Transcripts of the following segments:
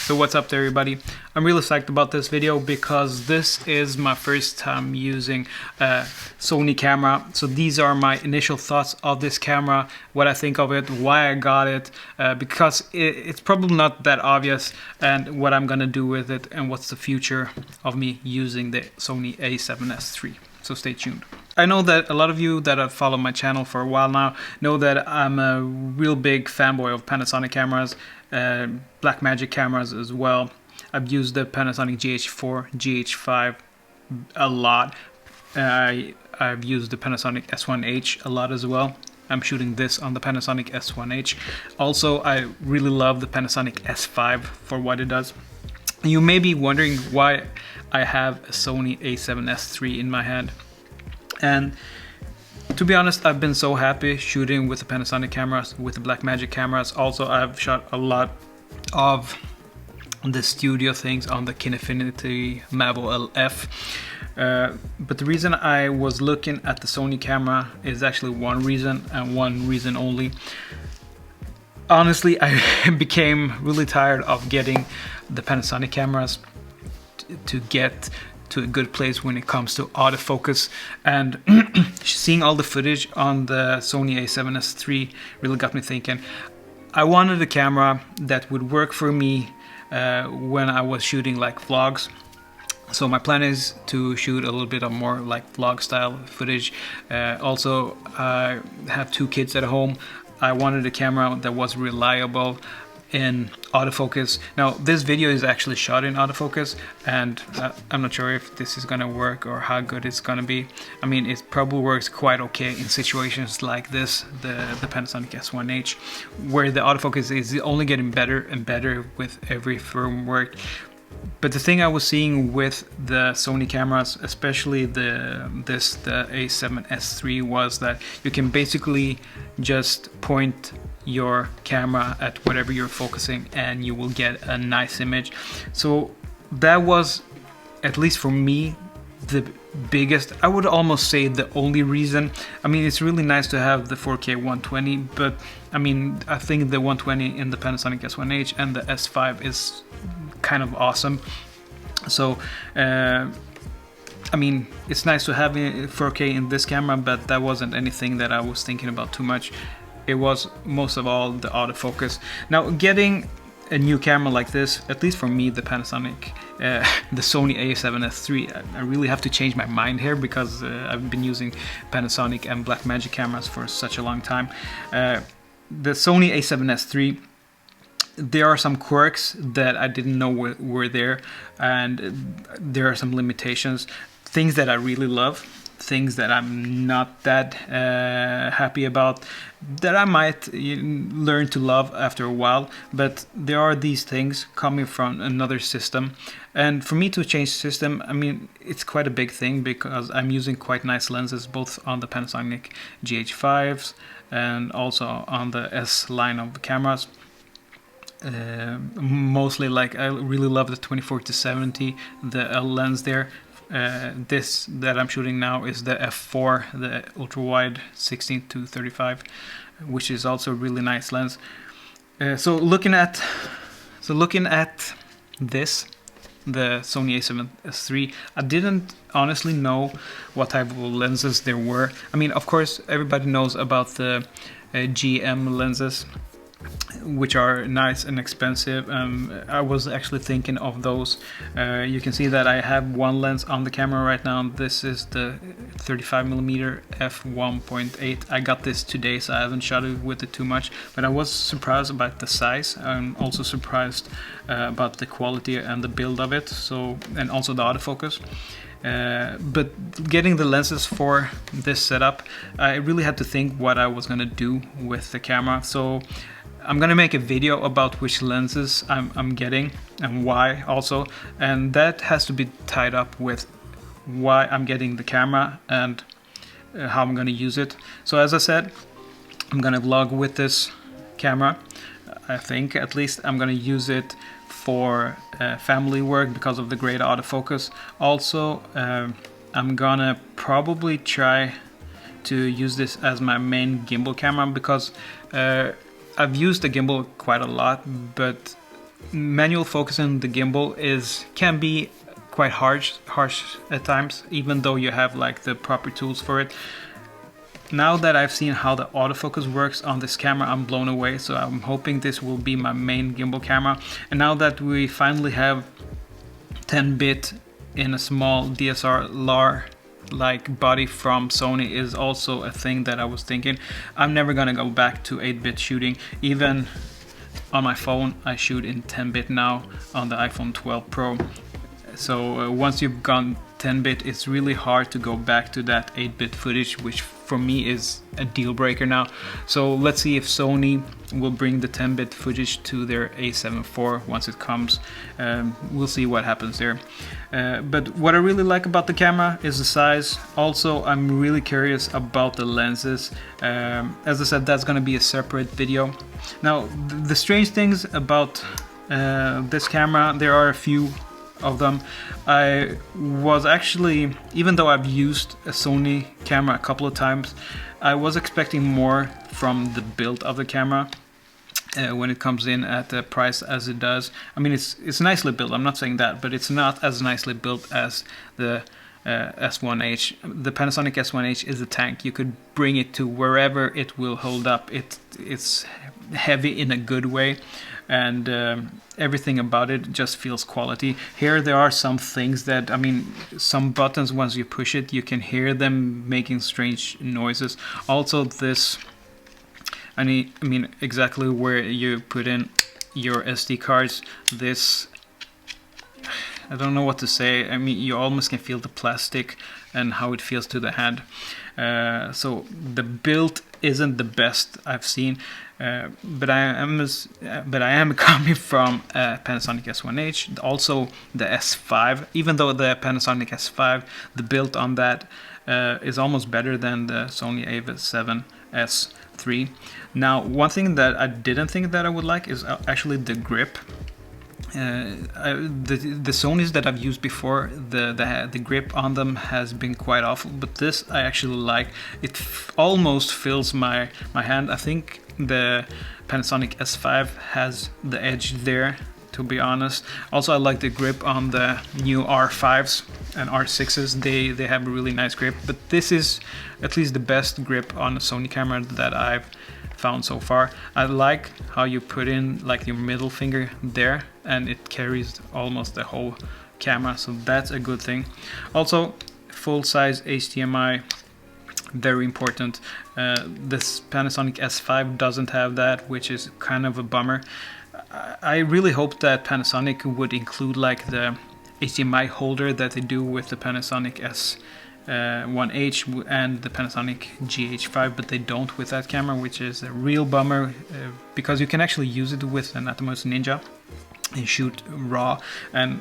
So what's up there, everybody? I'm really psyched about this video because this is my first time using a Sony camera. So these are my initial thoughts of this camera, what I think of it, why I got it, because it's probably not that obvious, and what I'm gonna do with it, and what's the future of me using the Sony A7S3. So stay tuned. I know that a lot of you that have followed my channel for a while now know that I'm a real big fanboy of Panasonic cameras, Blackmagic cameras as well. I've used the Panasonic GH4, GH5 a lot. I've used the Panasonic S1H a lot as well. I'm shooting this on the Panasonic S1H. Also, I really love the Panasonic S5 for what it does. You may be wondering why I have a Sony A7S3 in my hand. And to be honest, I've been so happy shooting with the Panasonic cameras, with the Blackmagic cameras. Also, I've shot a lot of the studio things on the Kinefinity Mavo LF. But the reason I was looking at the Sony camera is actually one reason, and one reason only. Honestly, I became really tired of getting the Panasonic cameras to get to a good place when it comes to autofocus, and seeing all the footage on the Sony A7S3 really got me thinking. I wanted a camera that would work for me when I was shooting like vlogs. So my plan is to shoot a little bit of more like vlog style footage. Also, I have two kids at home. I wanted a camera that was reliable in autofocus. Now this video is actually shot in autofocus, and I'm not sure if this is gonna work or how good it's gonna be. I mean, it probably works quite okay in situations like this, the Panasonic S1H, where the autofocus is only getting better and better with every firmware. But the thing I was seeing with the Sony cameras, especially the A7S3, was that you can basically just point your camera at whatever you're focusing and you will get a nice image. So that was, at least for me, the biggest, I would almost say the only reason. I mean, it's really nice to have the 4K 120, but I mean, I think the 120 in the Panasonic S1H and the S5 is kind of awesome. So I mean, it's nice to have 4K in this camera, but that wasn't anything that I was thinking about too much. It was most of all the autofocus. Now, getting a new camera like this, at least for me, the Panasonic, the Sony A7S3, I really have to change my mind here, because I've been using Panasonic and Blackmagic cameras for such a long time. The Sony A7S3, there are some quirks that I didn't know were there, and there are some limitations, things that I really love, things that I'm not that happy about, that I might learn to love after a while. But there are these things coming from another system, and for me to change system, I mean, it's quite a big thing, because I'm using quite nice lenses both on the Panasonic GH5s and also on the S line of the cameras. Mostly, like, I really love the 24-70, the L lens there. This that I'm shooting now is the f4, the ultra wide 16-35, which is also a really nice lens. So looking at this, the Sony A7S3, I didn't honestly know what type of lenses there were. I mean, of course, everybody knows about the GM lenses, which are nice and expensive. I was actually thinking of those. You can see that I have one lens on the camera right now. This is the 35mm f1.8. I got this today, so I haven't shot it with it too much, but I was surprised about the size. I'm also surprised about the quality and the build of it, so, and also the autofocus. But getting the lenses for this setup, I really had to think what I was gonna do with the camera. So I'm gonna make a video about which lenses I'm getting and why also, and that has to be tied up with why I'm getting the camera and how I'm gonna use it. So as I said, I'm gonna vlog with this camera. I think at least I'm gonna use it for family work because of the great autofocus. Also, I'm gonna probably try to use this as my main gimbal camera, because I've used the gimbal quite a lot, but manual focusing the gimbal can be quite harsh at times, even though you have like the proper tools for it. Now that I've seen how the autofocus works on this camera, I'm blown away. So I'm hoping this will be my main gimbal camera. And now that we finally have 10-bit in a small DSLR like body from Sony is also a thing that I was thinking. I'm never gonna go back to 8-bit shooting. Even on my phone I shoot in 10-bit now on the iPhone 12 Pro. So once you've gone 10-bit, it's really hard to go back to that 8-bit footage, which for me is a deal breaker now. So let's see if Sony will bring the 10-bit footage to their A7 IV once it comes. We'll see what happens there. But what I really like about the camera is the size. Also, I'm really curious about the lenses. As I said, that's going to be a separate video. Now, the strange things about this camera, there are a few of them. I was actually, even though I've used a Sony camera a couple of times, I was expecting more from the build of the camera when it comes in at the price as it does. I mean, it's nicely built, I'm not saying that, but it's not as nicely built as the S1H. The Panasonic S1H is a tank. You could bring it to wherever it will hold up. It's heavy in a good way, and everything about it just feels quality. Here there are some things that, I mean, some buttons, once you push it, you can hear them making strange noises. Also this, I mean exactly where you put in your SD cards, this, I don't know what to say. I mean, you almost can feel the plastic and how it feels to the hand. So the build isn't the best I've seen, but I am coming from Panasonic S1H, also the S5. Even though the Panasonic S5, the build on that is almost better than the Sony A7S3. Now, one thing that I didn't think that I would like is actually the grip. The Sonys that I've used before, the grip on them has been quite awful, but this I actually like. It almost fills my hand. I think the Panasonic S5 has the edge there, to be honest. Also, I like the grip on the new R5s and R6s. They have a really nice grip, but this is at least the best grip on a Sony camera that I've found so far. I like how you put in like your middle finger there and it carries almost the whole camera, so that's a good thing. Also, full-size HDMI, very important. This Panasonic S5 doesn't have that, which is kind of a bummer. I really hope that Panasonic would include like the HDMI holder that they do with the Panasonic S1H and the Panasonic GH5, but they don't with that camera, which is a real bummer, because you can actually use it with an Atomos Ninja and shoot RAW, and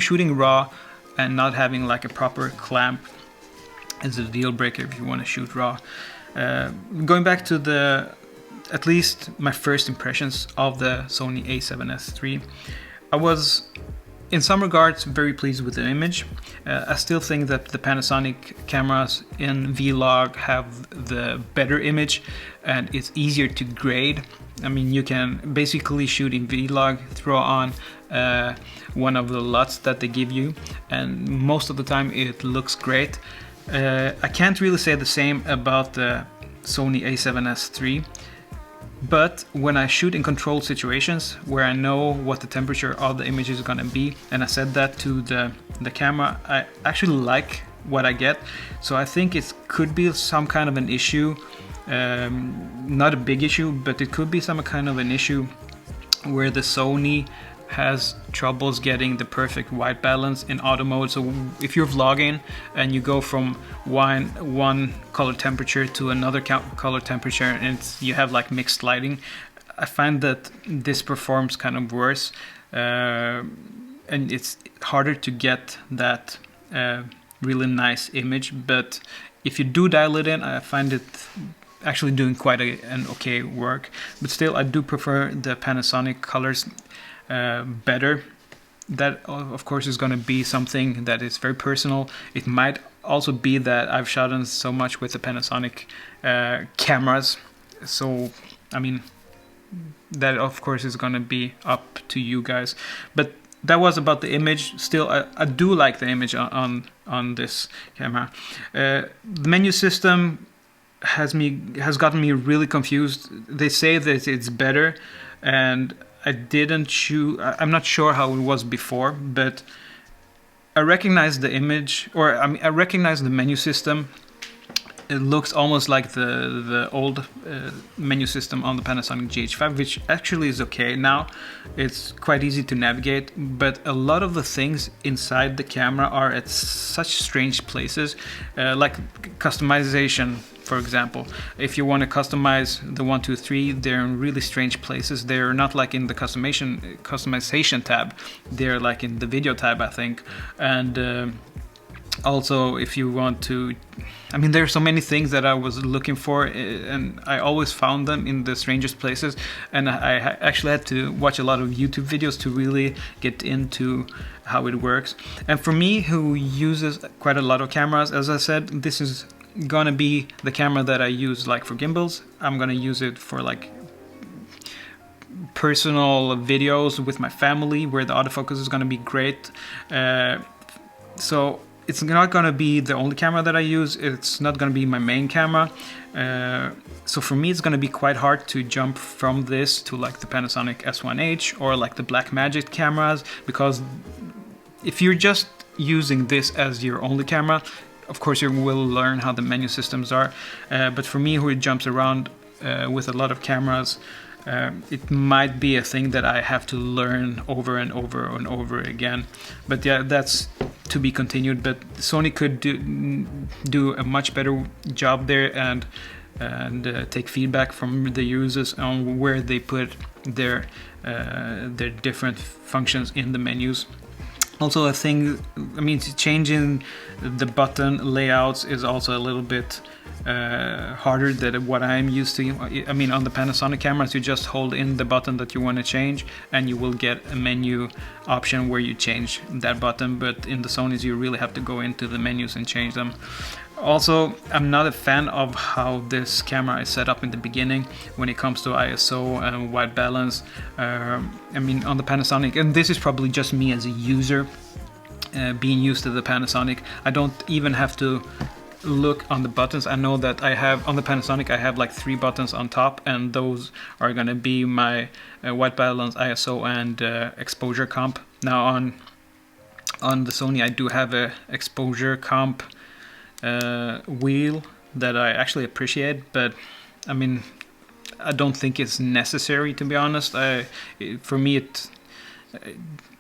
shooting RAW and not having like a proper clamp is a deal breaker if you want to shoot RAW. Going back to at least my first impressions of the Sony A7S3, I was in some regards very pleased with the image. I still think that the Panasonic cameras in Vlog have the better image and it's easier to grade. I mean, you can basically shoot in Vlog, throw on one of the LUTs that they give you, and most of the time it looks great. I can't really say the same about the Sony A7S3. But when I shoot in controlled situations where I know what the temperature of the image is gonna be, and I set that to the camera, I actually like what I get. So I think it could be some kind of an issue, not a big issue, but it could be some kind of an issue where the Sony has troubles getting the perfect white balance in auto mode. So if you're vlogging and you go from one color temperature to another color temperature and you have like mixed lighting, I find that this performs kind of worse, and it's harder to get that really nice image. But if you do dial it in, I find it actually doing quite an okay work. But still, I do prefer the Panasonic colors better. That of course is going to be something that is very personal. It might also be that I've shot so much with the Panasonic cameras, so I mean, that of course is gonna be up to you guys. But that was about the image. Still, I do like the image on this camera. The menu system has gotten me really confused. They say that it's better, and I'm not sure how it was before, but I recognize the image, or I recognize the menu system. It looks almost like the old menu system on the Panasonic GH5, which actually is okay now. It's quite easy to navigate, but a lot of the things inside the camera are at such strange places, like customization, for example. If you want to customize the 1, 2, 3, they're in really strange places. They're not like in the customization tab. They're like in the video tab, I think. And also, if you want to, I mean, there are so many things that I was looking for, and I always found them in the strangest places, and I actually had to watch a lot of YouTube videos to really get into how it works. And for me, who uses quite a lot of cameras, as I said, this is gonna be the camera that I use like for gimbals. I'm gonna use it for like personal videos with my family, where the autofocus is gonna be great. So it's not going to be the only camera that I use. It's not going to be my main camera. So for me, it's going to be quite hard to jump from this to like the Panasonic S1H or like the Blackmagic cameras, because if you're just using this as your only camera, of course you will learn how the menu systems are. But for me, who jumps around with a lot of cameras, it might be a thing that I have to learn over and over and over again. But yeah, that's to be continued. But Sony could do a much better job there and take feedback from the users on where they put their different functions in the menus. Also, a thing, I mean, changing the button layouts is also a little bit harder than what I'm used to. I mean, on the Panasonic cameras, you just hold in the button that you want to change, and you will get a menu option where you change that button. But in the Sonys, you really have to go into the menus and change them. Also, I'm not a fan of how this camera is set up in the beginning when it comes to ISO and white balance. I mean, on the Panasonic, and this is probably just me as a user being used to the Panasonic, I don't even have to look on the buttons. I know that I have on the Panasonic, I have like 3 buttons on top, and those are gonna be my white balance, ISO, and exposure comp. Now on the Sony, I do have a exposure comp wheel that I actually appreciate, but I mean, I don't think it's necessary, to be honest. For me,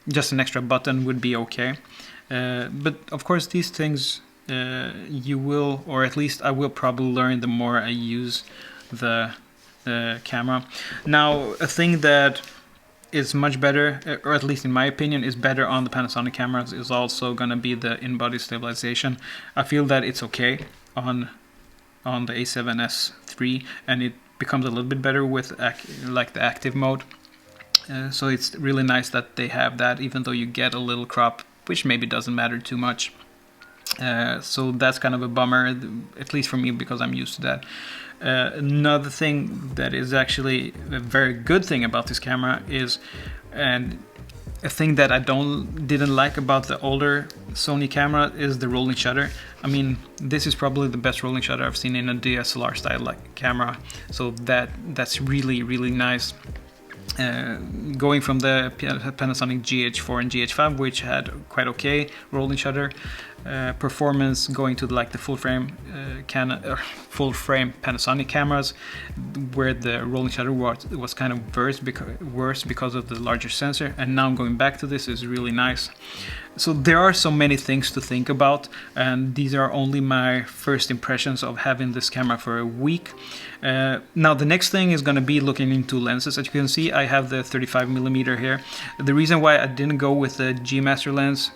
just an extra button would be okay. But of course, these things you will, or at least I will probably learn the more I use the camera. Now, a thing that is much better, or at least in my opinion is better on the Panasonic cameras, is also going to be the in-body stabilization. I feel that it's okay on the A7S3, and it becomes a little bit better with like the active mode. So it's really nice that they have that, even though you get a little crop, which maybe doesn't matter too much. So that's kind of a bummer, at least for me, because I'm used to that. Another thing that is actually a very good thing about this camera is, and a thing that I didn't like about the older Sony camera, is the rolling shutter. I mean, this is probably the best rolling shutter I've seen in a DSLR style like camera. So that's really, really nice. Going from the Panasonic GH4 and GH5, which had quite okay rolling shutter performance, going to like the full frame Panasonic cameras, where the rolling shutter was kind of worse because of the larger sensor, and now going back to this is really nice. So there are so many things to think about, and these are only my first impressions of having this camera for a week. Now the next thing is going to be looking into lenses. As you can see, I have the 35mm here. The reason why I didn't go with the G Master lens,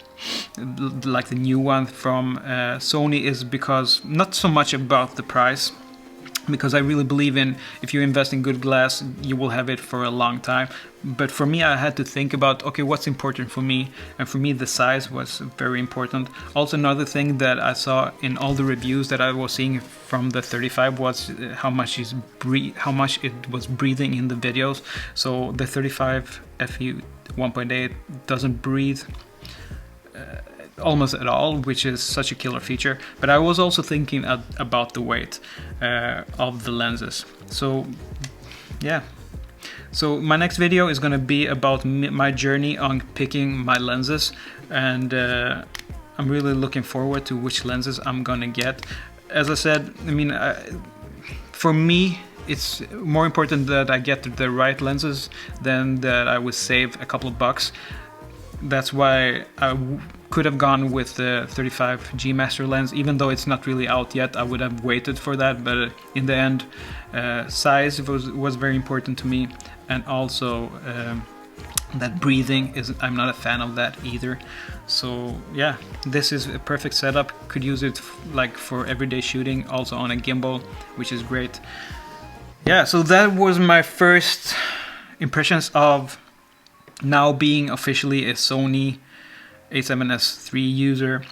like the new one from Sony, is because not so much about the price. because I really believe in, if you invest in good glass, you will have it for a long time. But for me, I had to think about, okay, what's important for me? And for me, the size was very important. Also, another thing that I saw in all the reviews that I was seeing from the 35 was how much it was breathing in the videos. So the 35 FE 1.8 doesn't breathe almost at all, which is such a killer feature. But I was also thinking about the weight of the lenses. So yeah, so my next video is going to be about my journey on picking my lenses, and I'm really looking forward to which lenses I'm gonna get. As I said, I mean, for me, it's more important that I get the right lenses than that I would save a couple of bucks. That's why I could have gone with the 35 G Master lens, even though it's not really out yet. I would have waited for that, but in the end, size was very important to me, and also that breathing is, I'm not a fan of that either. So yeah, this is a perfect setup. Could use it like for everyday shooting, also on a gimbal, which is great. Yeah, so that was my first impressions of now being officially a Sony A7S3 user.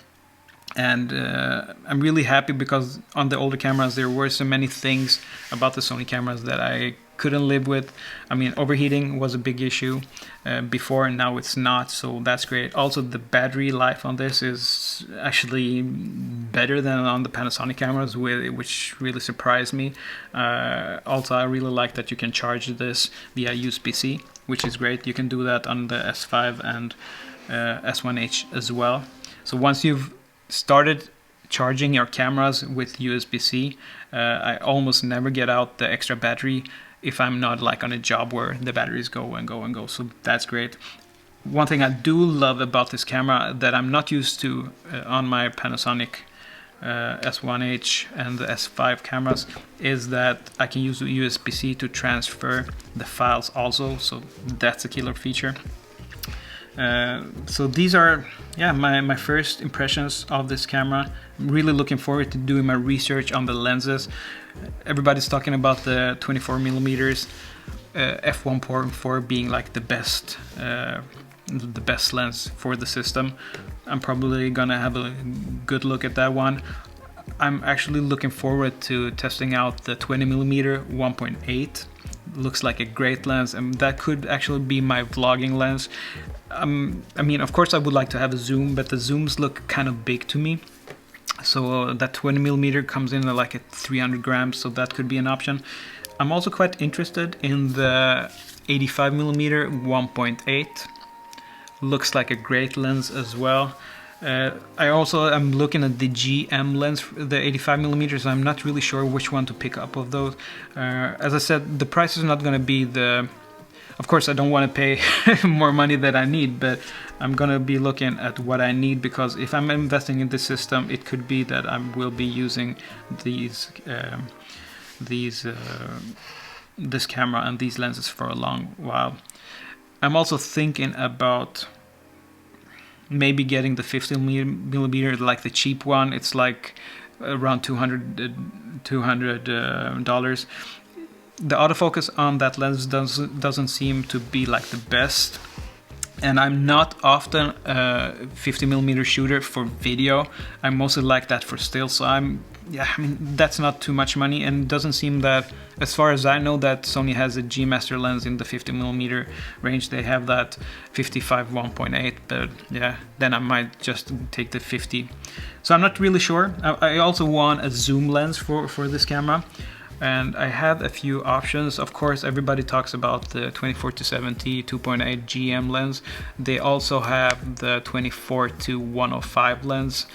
And I'm really happy because on the older cameras there were so many things about the Sony cameras that I couldn't live with. I mean, overheating was a big issue before, and now it's not, so that's great. Also, the battery life on this is actually better than on the Panasonic cameras, which really surprised me. Also, I really like that you can charge this via USB-C, which is great. You can do that on the S5 and S1H as well. So once you've started charging your cameras with USB-C, I almost never get out the extra battery if I'm not like on a job where the batteries go and go and go, so that's great. One thing I do love about this camera that I'm not used to on my Panasonic S1H and the S5 cameras is that I can use USB-C to transfer the files also, so that's a killer feature. So these are, yeah, my first impressions of this camera. I'm really looking forward to doing my research on the lenses. Everybody's talking about the 24mm f1.4 being like the best lens for the system. I'm probably gonna have a good look at that one. I'm actually looking forward to testing out the 20mm 1.8. Looks like a great lens, and that could actually be my vlogging lens. I mean, of course I would like to have a zoom, but the zooms look kind of big to me. So that 20mm comes in at like at 300 grams, so that could be an option. I'm also quite interested in the 85mm 1.8. Looks like a great lens as well. I also am looking at the GM lens, the 85mm. I'm not really sure which one to pick up of those. As I said, the price is not going to be the... Of course, I don't want to pay more money than I need, but I'm going to be looking at what I need, because if I'm investing in this system, it could be that I will be using this camera and these lenses for a long while. I'm also thinking about maybe getting the 50mm, like the cheap one. It's like around $200. The autofocus on that lens doesn't seem to be like the best, and I'm not often a 50mm shooter for video. I mostly like that for still, so I mean, that's not too much money, and it doesn't seem that, as far as I know, that Sony has a G Master lens in the 50mm range. They have that 55 1.8, but yeah, then I might just take the 50. So I'm not really sure. I also want a zoom lens for this camera, and I have a few options. Of course, everybody talks about the 24-70 2.8 GM lens. They also have the 24-105 lens.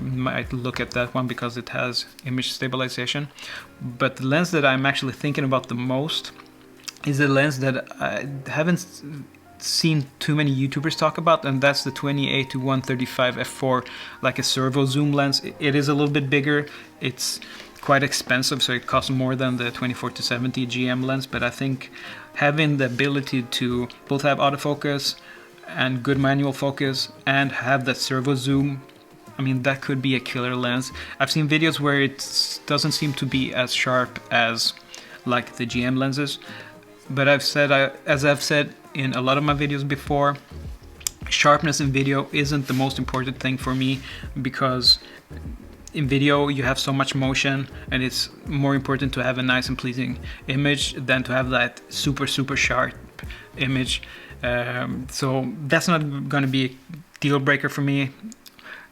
Might look at that one because it has image stabilization. But the lens that I'm actually thinking about the most is the lens that I haven't seen too many YouTubers talk about, and that's the 28-135 f4, like a servo zoom lens. It is a little bit bigger. It's quite expensive, so it costs more than the 24-70 GM lens, but I think having the ability to both have autofocus and good manual focus and have that servo zoom I mean, that could be a killer lens. I've seen videos where it doesn't seem to be as sharp as like the GM lenses, but as I've said in a lot of my videos before, sharpness in video isn't the most important thing for me, because in video you have so much motion and it's more important to have a nice and pleasing image than to have that super sharp image. So that's not going to be a deal breaker for me.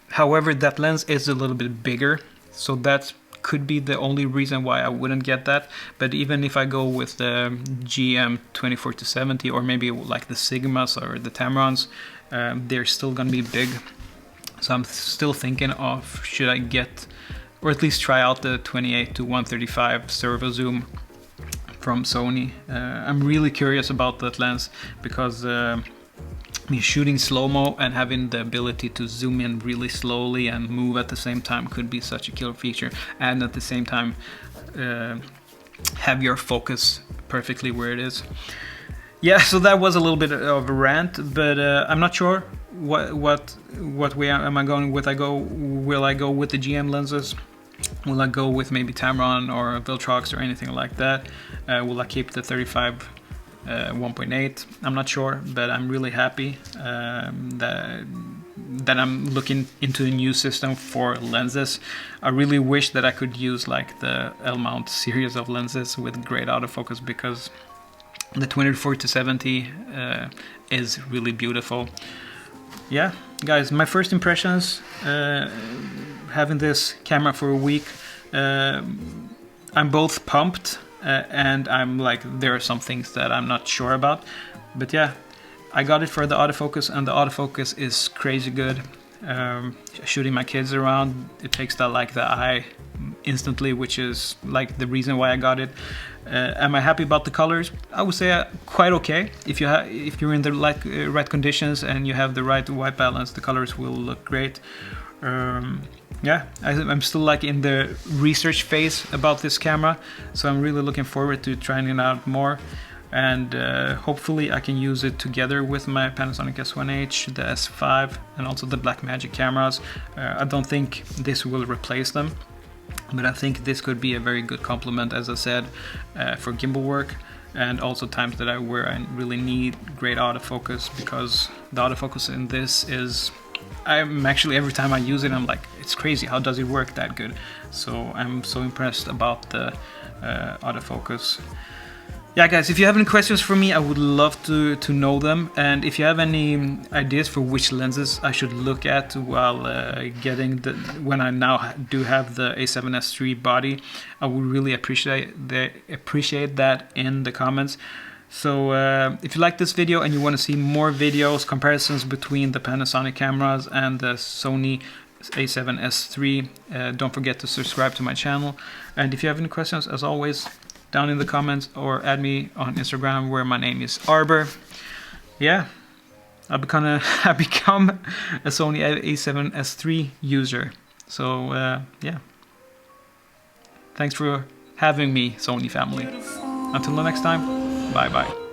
However, that lens is a little bit bigger, so that could be the only reason why I wouldn't get that. But even if I go with the GM 24-70 or maybe like the Sigmas or the Tamrons, they're still gonna be big. So I'm still thinking of, should I get, or at least try out the 28-135 servo zoom from Sony. I'm really curious about that lens because shooting slow-mo and having the ability to zoom in really slowly and move at the same time could be such a killer feature, and at the same time have your focus perfectly where it is. Yeah, so that was a little bit of a rant, but I'm not sure what way am I going with. Will I go with the GM lenses? Will I go with maybe Tamron or Viltrox or anything like that? Will I keep the 35 1.8? I'm not sure, but I'm really happy that I'm looking into a new system for lenses. I really wish that I could use like the L-mount series of lenses with great autofocus, because the 24-70 is really beautiful. Yeah, guys, my first impressions having this camera for a week, I'm both pumped and I'm like, there are some things that I'm not sure about, but yeah, I got it for the autofocus, and the autofocus is crazy good. Shooting my kids around, it takes the eye instantly, which is like the reason why I got it. Am I happy about the colors? I would say quite okay. If you're in the right conditions and you have the right white balance, the colors will look great. Yeah, I'm still like in the research phase about this camera, so I'm really looking forward to trying it out more, and hopefully I can use it together with my Panasonic S1H, the S5, and also the Blackmagic cameras. I don't think this will replace them, but I think this could be a very good complement, as I said, for gimbal work, and also times that I really need great autofocus, because the autofocus in this is, I'm actually, every time I use it, I'm like, it's crazy, how does it work that good? So I'm so impressed about the autofocus. Yeah, guys, if you have any questions for me, I would love to know them. And if you have any ideas for which lenses I should look at while when I now do have the A7S3 body, I would really appreciate that in the comments. So if you like this video and you want to see more videos, comparisons between the Panasonic cameras and the Sony A7S3, don't forget to subscribe to my channel. And if you have any questions, as always, down in the comments, or add me on Instagram, where my name is Arber. Yeah, I've become a Sony A7S3 user. So yeah, thanks for having me, Sony family. Until the next time, bye bye.